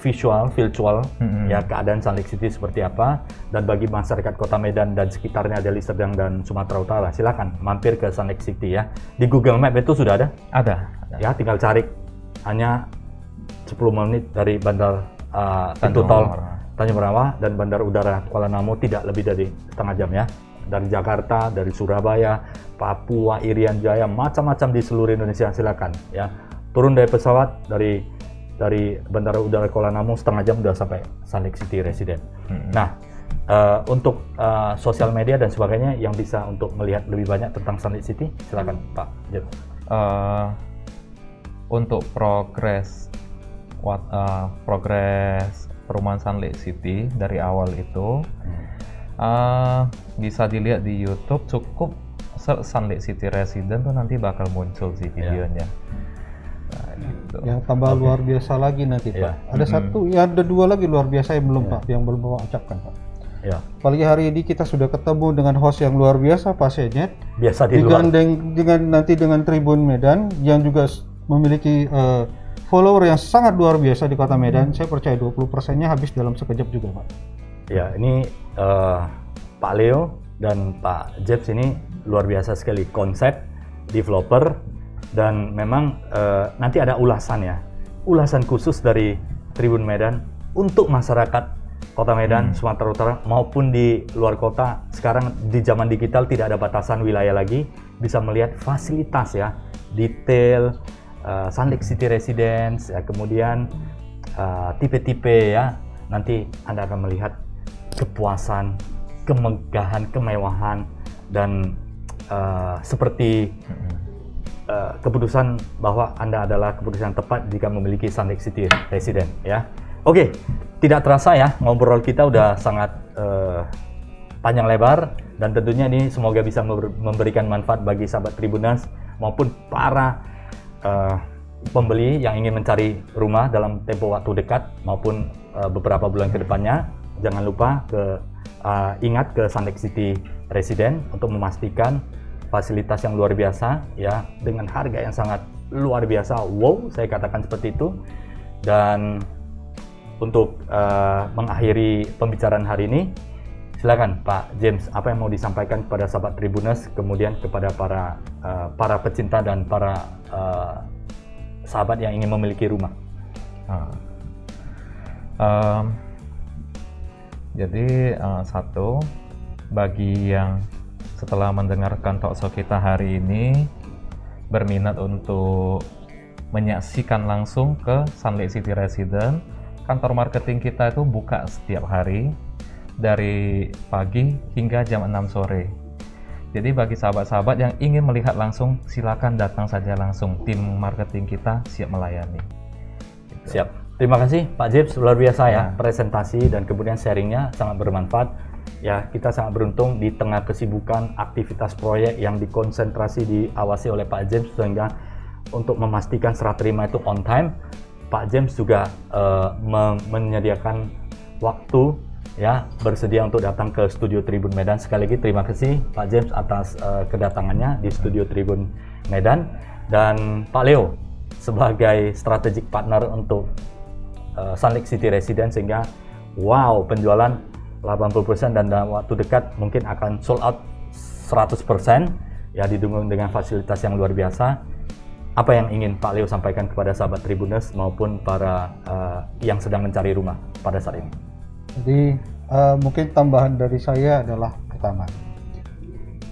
virtual ya keadaan Sun Lake City seperti apa. Dan bagi masyarakat Kota Medan dan sekitarnya Deli Serdang dan Sumatera Utara, silakan mampir ke Sun Lake City ya. Di Google Map itu sudah ada?
Ada.
Ya, tinggal cari, hanya 10 menit dari bandar pintu tol Tanjung Merauke dan bandar udara Kuala Namu, tidak lebih dari setengah jam ya. Dari Jakarta, dari Surabaya, Papua, Irian Jaya, macam-macam di seluruh Indonesia, silakan ya. Turun dari pesawat dari Bandara Udara Kuala Namu setengah jam udah sampai Sun Lake City Resident. Nah, untuk sosial media dan sebagainya yang bisa untuk melihat lebih banyak tentang Sun Lake City, silakan Pak James.
Untuk progres perumahan Sun Lake City dari awal itu bisa dilihat di YouTube, cukup search Sun Lake City Resident tuh nanti bakal muncul sih videonya. Nah, gitu.
Yang tambah luar biasa lagi nanti Pak. Ada satu, ya ada dua lagi luar biasa yang belum Pak, yang belum Bapak ucapkan Pak.
Ya.
Apalagi hari ini kita sudah ketemu dengan host yang luar biasa Pak Senyet.
Biasa di luar.
Dengan Tribun Medan yang juga memiliki follower yang sangat luar biasa di Kota Medan. Saya percaya 20%-nya habis dalam sekejap juga Pak.
Ya, ini Pak Leo dan Pak James ini luar biasa sekali, konsep, developer, dan memang nanti ada ulasan khusus dari Tribun Medan untuk masyarakat Kota Medan, Sumatera Utara maupun di luar kota. Sekarang di zaman digital tidak ada batasan wilayah lagi, bisa melihat fasilitas ya, detail Sun Lake City Residence ya, kemudian tipe-tipe ya. Nanti Anda akan melihat kepuasan, kemegahan, kemewahan, dan seperti keputusan bahwa Anda adalah keputusan tepat jika memiliki Sun Lake City Resident ya. Oke, tidak terasa ya, ngobrol kita udah sangat panjang lebar, dan tentunya ini semoga bisa memberikan manfaat bagi sahabat Tribuners maupun para pembeli yang ingin mencari rumah dalam tempo waktu dekat maupun beberapa bulan ke depannya. Jangan lupa ingat ke Sun Lake City Resident untuk memastikan fasilitas yang luar biasa ya, dengan harga yang sangat luar biasa. Wow, saya katakan seperti itu. Dan untuk mengakhiri pembicaraan hari ini, silakan Pak James, apa yang mau disampaikan kepada sahabat Tribuners, kemudian kepada para pecinta dan para sahabat yang ingin memiliki rumah.
Jadi satu, bagi yang setelah mendengarkan talkshow kita hari ini berminat untuk menyaksikan langsung ke Sun Lake City Resident, kantor marketing kita itu buka setiap hari dari pagi hingga jam 6 sore. Jadi bagi sahabat-sahabat yang ingin melihat langsung, silakan datang saja langsung. Tim marketing kita siap melayani. Gitu.
Siap. Terima kasih Pak James, luar biasa ya presentasi dan kemudian sharingnya sangat bermanfaat. Ya, kita sangat beruntung di tengah kesibukan aktivitas proyek yang dikonsentrasi diawasi oleh Pak James, sehingga untuk memastikan serah terima itu on time, Pak James juga menyediakan waktu ya, bersedia untuk datang ke studio Tribun Medan. Sekali lagi terima kasih Pak James atas kedatangannya di studio Tribun Medan, dan Pak Leo sebagai strategic partner untuk Sun Lake City Residence, sehingga wow, penjualan 80% dan dalam waktu dekat mungkin akan sold out 100% ya, didukung dengan fasilitas yang luar biasa. Apa yang ingin Pak Leo sampaikan kepada sahabat Tribuners maupun para yang sedang mencari rumah pada saat ini?
Jadi mungkin tambahan dari saya adalah pertama,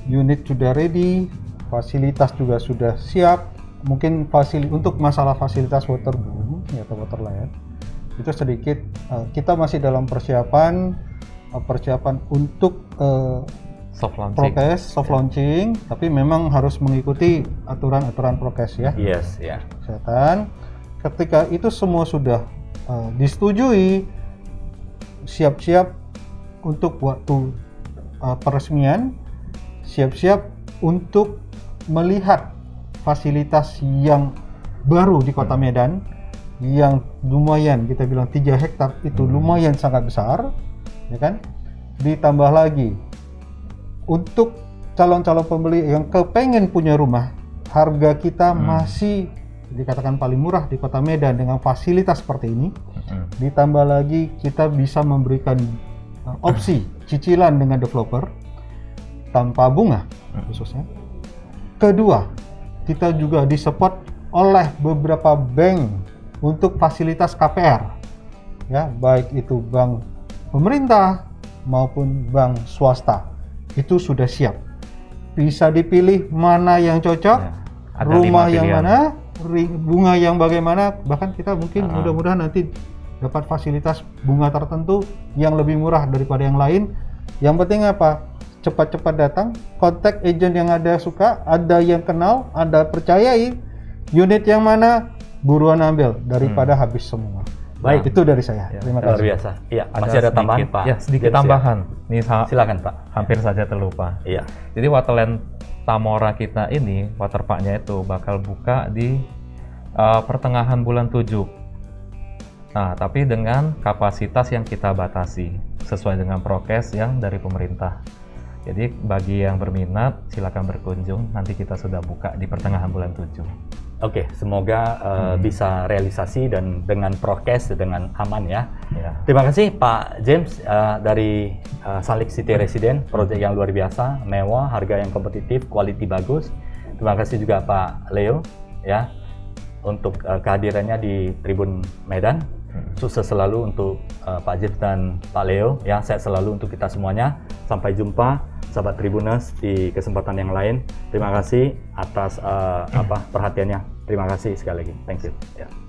unit sudah ready, fasilitas juga sudah siap. Mungkin untuk masalah fasilitas waterboom atau water layer itu sedikit kita masih dalam persiapan persiapan untuk
Soft launching.
prokes, soft launching, tapi memang harus mengikuti aturan-aturan prokes ya,
Yes, ya.
kesehatan. Ketika itu semua sudah disetujui, siap-siap untuk waktu peresmian, siap-siap untuk melihat fasilitas yang baru di Kota Medan yang lumayan, kita bilang 3 hektar itu lumayan sangat besar, ya kan? Ditambah lagi untuk calon-calon pembeli yang kepengen punya rumah, harga kita masih dikatakan paling murah di Kota Medan dengan fasilitas seperti ini. Ditambah lagi kita bisa memberikan opsi cicilan dengan developer tanpa bunga khususnya. Kedua, kita juga disupport oleh beberapa bank untuk fasilitas KPR, ya, baik itu bank pemerintah maupun bank swasta, itu sudah siap. Bisa dipilih mana yang cocok,
Ya, ada
rumah
5
yang
pilihan.
mana, bunga yang bagaimana, bahkan kita mungkin mudah-mudahan nanti dapat fasilitas bunga tertentu yang lebih murah daripada yang lain. Yang penting apa? Cepat-cepat datang, kontak agent yang ada suka, ada yang kenal, ada percayai, unit yang mana, buruan ambil daripada habis semua.
Baik.
Itu dari saya.
Ya,
Terima
Luar
kasih.
biasa. Iya, masih ada tambahan,
sedikit,
Pak?
Ya, sedikit
James, ya?
tambahan. Nih,
Silakan, Pak.
hampir saja terlupa.
Iya.
Jadi Waterland Tamora kita ini, waterparknya itu bakal buka di pertengahan bulan 7. Nah, tapi dengan kapasitas yang kita batasi sesuai dengan prokes yang dari pemerintah. Jadi bagi yang berminat silakan berkunjung, nanti kita sudah buka di pertengahan bulan 7.
Oke, semoga bisa realisasi dan dengan prokes dengan aman ya.
Ya.
Terima kasih Pak James dari Sunlake City Residence, proyek yang luar biasa, mewah, harga yang kompetitif, quality bagus. Terima kasih juga Pak Leo ya untuk kehadirannya di Tribun Medan. Sukses selalu untuk Pak James dan Pak Leo ya, sehat selalu untuk kita semuanya. Sampai jumpa sahabat Tribuners di kesempatan yang lain. Terima kasih atas perhatiannya. Terima kasih sekali lagi. Thank you. Ya.